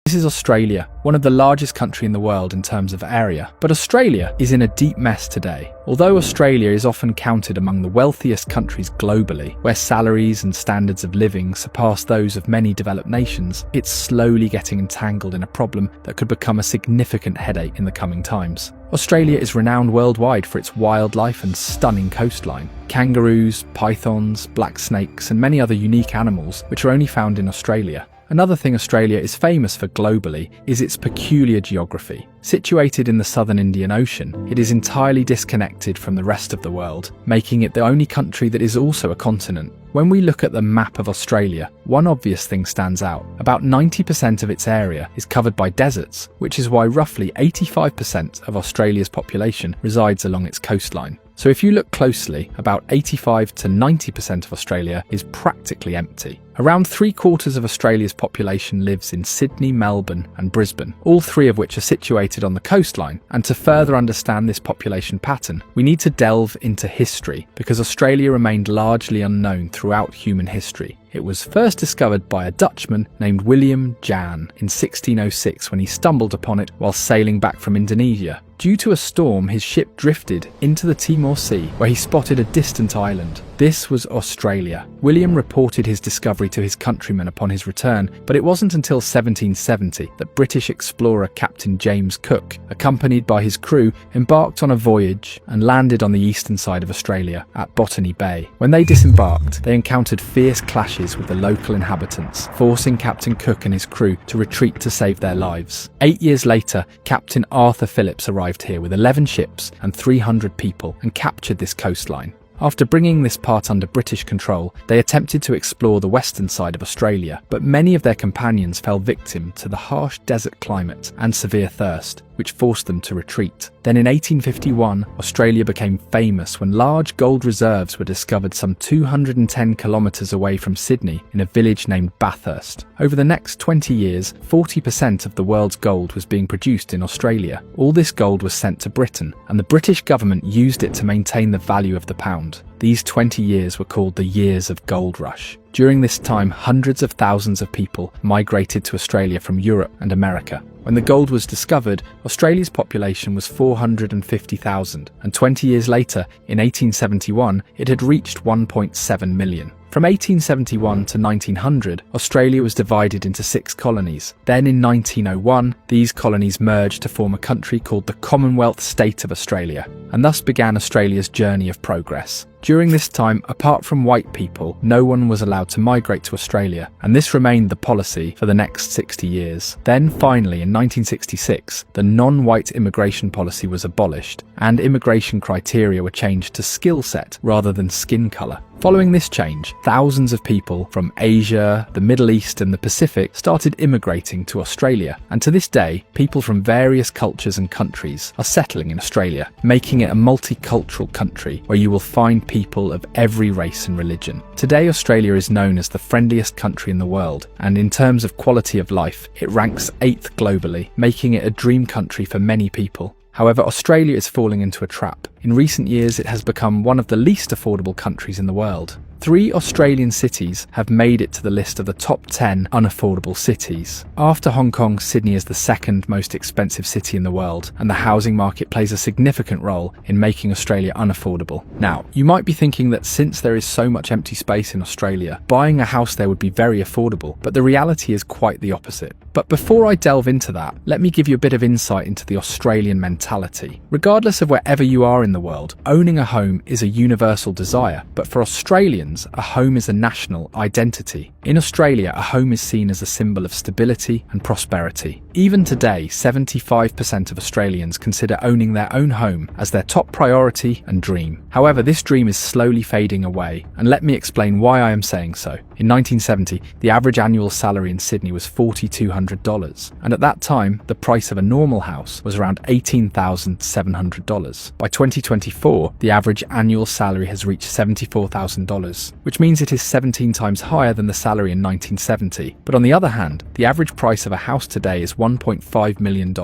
This is Australia, one of the largest countries in the world in terms of area. But Australia is in a deep mess today. Although Australia is often counted among the wealthiest countries globally, where salaries and standards of living surpass those of many developed nations, it's slowly getting entangled in a problem that could become a significant headache in the coming times. Australia is renowned worldwide for its wildlife and stunning coastline. Kangaroos, pythons, black snakes, and many other unique animals which are only found in Australia. Another thing Australia is famous for globally is its peculiar geography. Situated in the southern Indian Ocean, it is entirely disconnected from the rest of the world, making it the only country that is also a continent. When we look at the map of Australia, one obvious thing stands out. About 90% of its area is covered by deserts, which is why roughly 85% of Australia's population resides along its coastline. So if you look closely, about 85 to 90% of Australia is practically empty. Around 3/4 of Australia's population lives in Sydney, Melbourne and Brisbane, all three of which are situated on the coastline. And to further understand this population pattern, we need to delve into history, because Australia remained largely unknown throughout human history. It was first discovered by a Dutchman named William Jan in 1606 when he stumbled upon it while sailing back from Indonesia. Due to a storm, his ship drifted into the Timor Sea, where he spotted a distant island. This was Australia. William reported his discovery to his countrymen upon his return, but it wasn't until 1770 that British explorer Captain James Cook, accompanied by his crew, embarked on a voyage and landed on the eastern side of Australia at Botany Bay. When they disembarked, they encountered fierce clashes with the local inhabitants, forcing Captain Cook and his crew to retreat to save their lives. 8 years later, Captain Arthur Phillips arrived here with 11 ships and 300 people and captured this coastline. After bringing this part under British control, they attempted to explore the western side of Australia, but many of their companions fell victim to the harsh desert climate and severe thirst, which forced them to retreat. Then in 1851, Australia became famous when large gold reserves were discovered some 210 kilometres away from Sydney in a village named Bathurst. Over the next 20 years, 40% of the world's gold was being produced in Australia. All this gold was sent to Britain, and the British government used it to maintain the value of the pound. These 20 years were called the Years of Gold Rush. During this time, hundreds of thousands of people migrated to Australia from Europe and America. When the gold was discovered, Australia's population was 450,000, and 20 years later, in 1871, it had reached 1.7 million. From 1871 to 1900, Australia was divided into 6 colonies. Then in 1901, these colonies merged to form a country called the Commonwealth State of Australia, and thus began Australia's journey of progress. During this time, apart from white people, no one was allowed to migrate to Australia, and this remained the policy for the next 60 years. Then finally, in 1966, the non-white immigration policy was abolished, and immigration criteria were changed to skill set rather than skin colour. Following this change, thousands of people from Asia, the Middle East and the Pacific started immigrating to Australia, and to this day, people from various cultures and countries are settling in Australia, making it a multicultural country where you will find people of every race and religion. Today, Australia is known as the friendliest country in the world, and in terms of quality of life, it ranks 8th globally, making it a dream country for many people. However, Australia is falling into a trap. In recent years, it has become one of the least affordable countries in the world. 3 Australian cities have made it to the list of the top 10 unaffordable cities. After Hong Kong, Sydney is the second most expensive city in the world, and the housing market plays a significant role in making Australia unaffordable. Now, you might be thinking that since there is so much empty space in Australia, buying a house there would be very affordable, but the reality is quite the opposite. But before I delve into that, let me give you a bit of insight into the Australian mentality. Regardless of wherever you are in the world, owning a home is a universal desire, but for Australians, a home is a national identity. In Australia, a home is seen as a symbol of stability and prosperity. Even today, 75% of Australians consider owning their own home as their top priority and dream. However, this dream is slowly fading away, and let me explain why I am saying so. In 1970, the average annual salary in Sydney was $4,200, and at that time, the price of a normal house was around $18,700. By 2024, the average annual salary has reached $74,000, which means it is 17 times higher than the salary in 1970. But on the other hand, the average price of a house today is $1.5 million,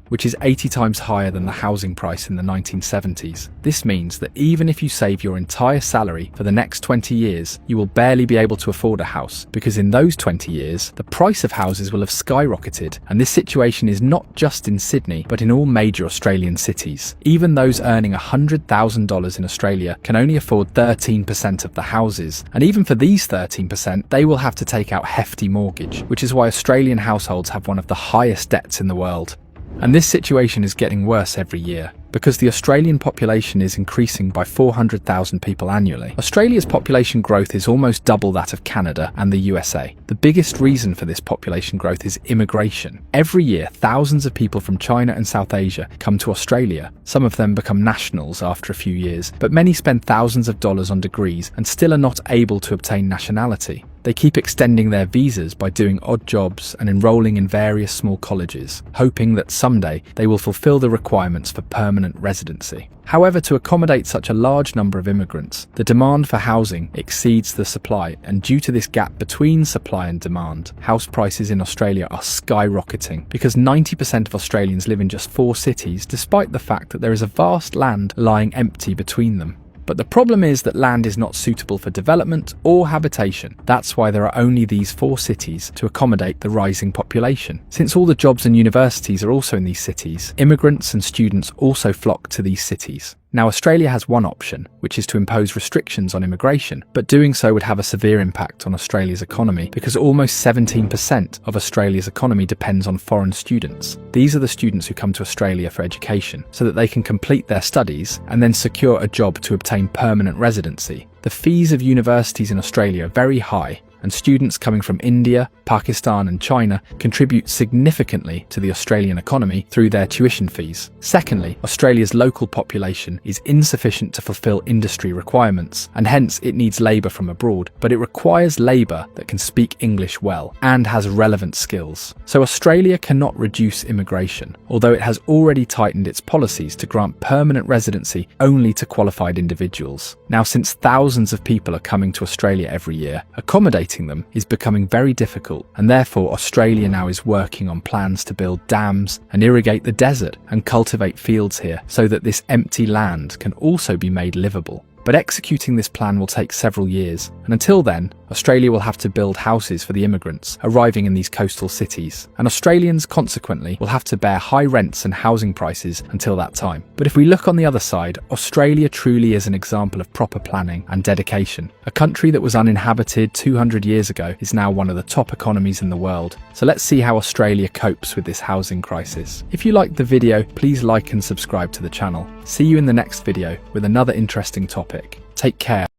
which is 80 times higher than the housing price in the 1970s. This means that even if you save your entire salary for the next 20 years, you will barely be able to afford a house, because in those 20 years, the price of houses will have skyrocketed skyrocketed, and this situation is not just in Sydney, but in all major Australian cities. Even those earning $100,000 in Australia can only afford 13% of the houses, and even for these 13%, they will have to take out hefty mortgage, which is why Australian households have one of the highest debts in the world. And this situation is getting worse every year. Because the Australian population is increasing by 400,000 people annually, Australia's population growth is almost double that of Canada and the USA. The biggest reason for this population growth is immigration. Every year, thousands of people from China and South Asia come to Australia. Some of them become nationals after a few years, but many spend thousands of dollars on degrees and still are not able to obtain nationality. They keep extending their visas by doing odd jobs and enrolling in various small colleges, hoping that someday they will fulfill the requirements for permanent residency. However, to accommodate such a large number of immigrants, the demand for housing exceeds the supply, and due to this gap between supply and demand, house prices in Australia are skyrocketing because 90% of Australians live in just 4 cities, despite the fact that there is a vast land lying empty between them. But the problem is that land is not suitable for development or habitation. That's why there are only these 4 cities to accommodate the rising population. Since all the jobs and universities are also in these cities, immigrants and students also flock to these cities. Now, Australia has one option, which is to impose restrictions on immigration, but doing so would have a severe impact on Australia's economy because almost 17% of Australia's economy depends on foreign students. These are the students who come to Australia for education, so that they can complete their studies and then secure a job to obtain permanent residency. The fees of universities in Australia are very high, and students coming from India, Pakistan and China contribute significantly to the Australian economy through their tuition fees. Secondly, Australia's local population is insufficient to fulfill industry requirements, and hence it needs labour from abroad, but it requires labour that can speak English well and has relevant skills. So Australia cannot reduce immigration, although it has already tightened its policies to grant permanent residency only to qualified individuals. Now, since thousands of people are coming to Australia every year, accommodating them is becoming very difficult, and therefore Australia now is working on plans to build dams and irrigate the desert and cultivate fields here so that this empty land can also be made livable. But executing this plan will take several years, and until then, Australia will have to build houses for the immigrants arriving in these coastal cities, and Australians consequently will have to bear high rents and housing prices until that time. But if we look on the other side, Australia truly is an example of proper planning and dedication. A country that was uninhabited 200 years ago is now one of the top economies in the world. So let's see how Australia copes with this housing crisis. If you liked the video, please like and subscribe to the channel. See you in the next video with another interesting topic. Take care.